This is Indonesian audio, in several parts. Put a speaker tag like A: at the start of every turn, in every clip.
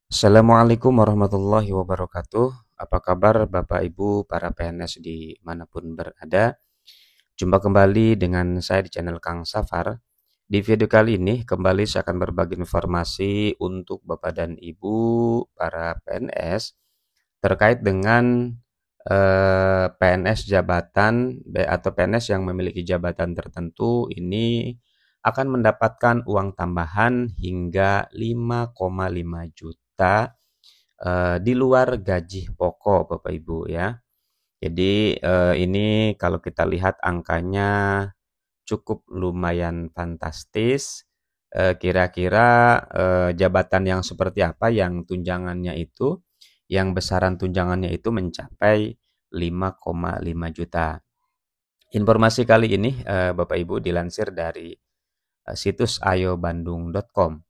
A: Assalamualaikum warahmatullahi wabarakatuh. Apa kabar Bapak Ibu para PNS dimanapun berada? Jumpa kembali dengan saya di channel Kang Safar. Di video kali ini kembali saya akan berbagi informasi untuk Bapak dan Ibu para PNS terkait dengan PNS jabatan atau PNS yang memiliki jabatan tertentu ini akan mendapatkan uang tambahan hingga 5,5 juta di luar gaji pokok Bapak Ibu ya. Jadi ini kalau kita lihat angkanya cukup lumayan fantastis. Kira-kira jabatan yang seperti apa yang tunjangannya itu, yang besaran tunjangannya itu mencapai 5,5 juta. Informasi kali ini Bapak Ibu dilansir dari situs ayobandung.com.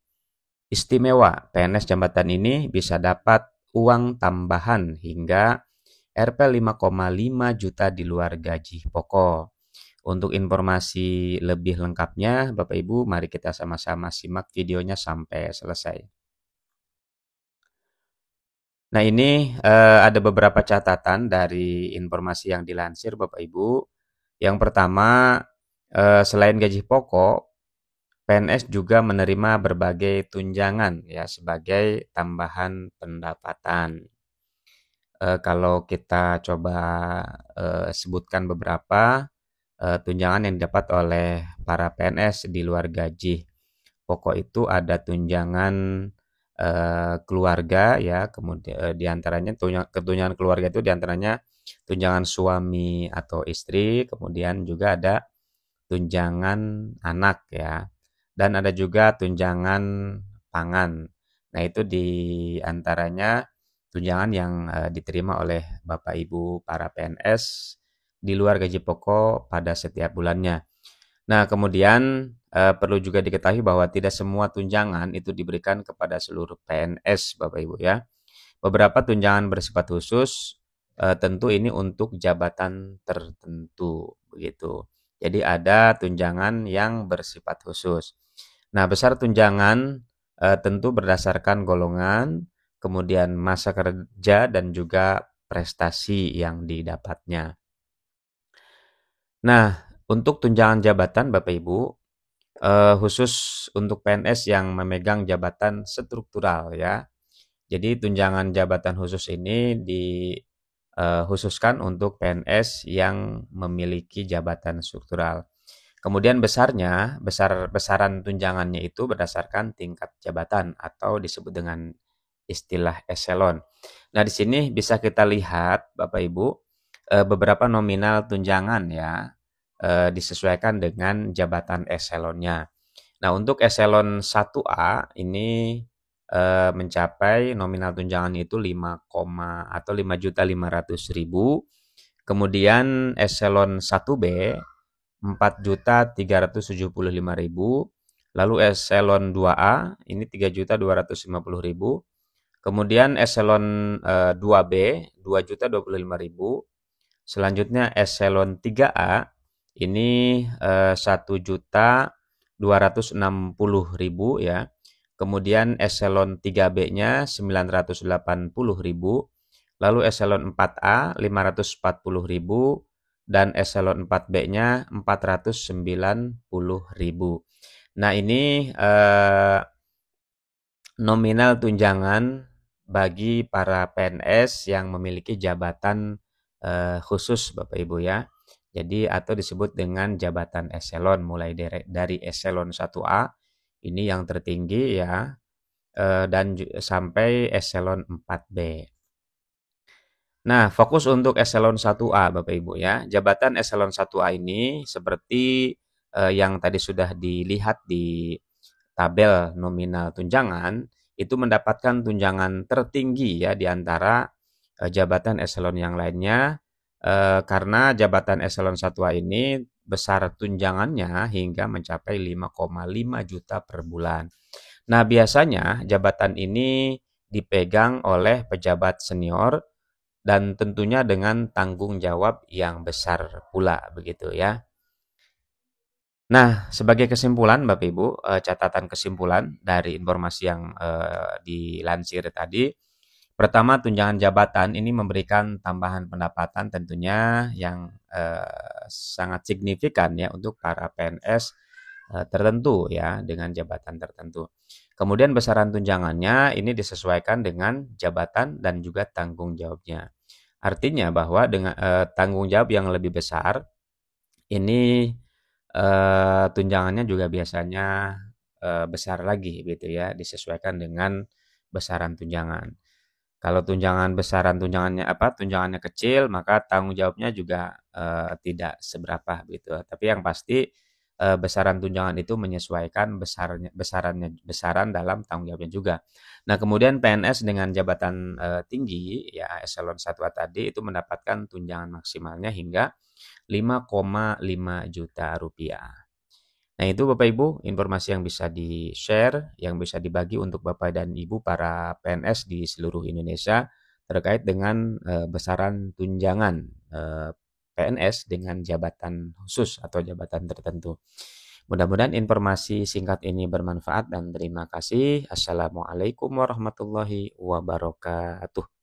A: Istimewa, PNS jabatan ini bisa dapat uang tambahan hingga Rp 5,5 juta di luar gaji pokok. Untuk informasi lebih lengkapnya, Bapak Ibu, mari kita sama-sama simak videonya sampai selesai. Nah, ini ada beberapa catatan dari informasi yang dilansir, Bapak Ibu. Yang pertama, selain gaji pokok, PNS juga menerima berbagai tunjangan ya sebagai tambahan pendapatan. Kalau kita coba sebutkan beberapa tunjangan yang didapat oleh para PNS di luar gaji pokok itu ada tunjangan keluarga ya, kemudian diantaranya tunjangan keluarga itu diantaranya tunjangan suami atau istri, kemudian juga ada tunjangan anak ya, dan ada juga tunjangan pangan. Nah, itu di antaranya tunjangan yang diterima oleh Bapak Ibu para PNS di luar gaji pokok pada setiap bulannya. Nah, kemudian perlu juga diketahui bahwa tidak semua tunjangan itu diberikan kepada seluruh PNS, Bapak Ibu ya. Beberapa tunjangan bersifat khusus, tentu ini untuk jabatan tertentu, begitu. Jadi ada tunjangan yang bersifat khusus. Nah, besar tunjangan tentu berdasarkan golongan, kemudian masa kerja dan juga prestasi yang didapatnya. Nah, untuk tunjangan jabatan Bapak Ibu, khusus untuk PNS yang memegang jabatan struktural ya. Jadi tunjangan jabatan khusus ini dikhususkan untuk PNS yang memiliki jabatan struktural. Kemudian besaran tunjangannya itu berdasarkan tingkat jabatan atau disebut dengan istilah eselon. Nah, di sini bisa kita lihat Bapak Ibu beberapa nominal tunjangan ya disesuaikan dengan jabatan eselonnya. Nah, untuk eselon 1A ini mencapai nominal tunjangannya itu 5,5 juta. Kemudian eselon 1B 4.375.000. Lalu eselon 2A ini 3.250.000. Kemudian eselon 2B 2.025.000. Selanjutnya eselon 3A ini 1.260.000 ya. Kemudian eselon 3B-nya 980.000. Lalu eselon 4A 540.000 dan eselon 4B-nya 490.000. Nah, ini nominal tunjangan bagi para PNS yang memiliki jabatan khusus Bapak Ibu ya. Jadi atau disebut dengan jabatan eselon mulai dari eselon 1A ini yang tertinggi ya dan sampai eselon 4B. Nah, fokus untuk eselon 1A Bapak Ibu ya. Jabatan eselon 1A ini seperti yang tadi sudah dilihat di tabel nominal tunjangan, itu mendapatkan tunjangan tertinggi ya di antara jabatan eselon yang lainnya karena jabatan eselon 1A ini besar tunjangannya hingga mencapai 5,5 juta per bulan. Nah, biasanya jabatan ini dipegang oleh pejabat senior dan tentunya dengan tanggung jawab yang besar pula begitu ya. Nah, sebagai kesimpulan Bapak Ibu, catatan kesimpulan dari informasi yang, dilansir tadi, pertama tunjangan jabatan ini memberikan tambahan pendapatan tentunya yang, sangat signifikan ya untuk para PNS, tertentu ya, dengan jabatan tertentu. Kemudian besaran tunjangannya ini disesuaikan dengan jabatan dan juga tanggung jawabnya. Artinya bahwa dengan, tanggung jawab yang lebih besar, ini, tunjangannya juga biasanya, besar lagi gitu ya, disesuaikan dengan besaran tunjangan. Kalau tunjangannya tunjangannya kecil, maka tanggung jawabnya juga, tidak seberapa gitu. Tapi yang pasti, besaran tunjangan itu menyesuaikan besaran dalam tanggung jawabnya juga. Nah, kemudian PNS dengan jabatan, tinggi ya eselon 1 tadi itu mendapatkan tunjangan maksimalnya hingga Rp5,5 juta. Nah, itu Bapak Ibu informasi yang bisa di-share, yang bisa dibagi untuk Bapak dan Ibu para PNS di seluruh Indonesia terkait dengan, besaran tunjangan, PNS dengan jabatan khusus atau jabatan tertentu. Mudah-mudahan informasi singkat ini bermanfaat dan terima kasih. Assalamualaikum warahmatullahi wabarakatuh.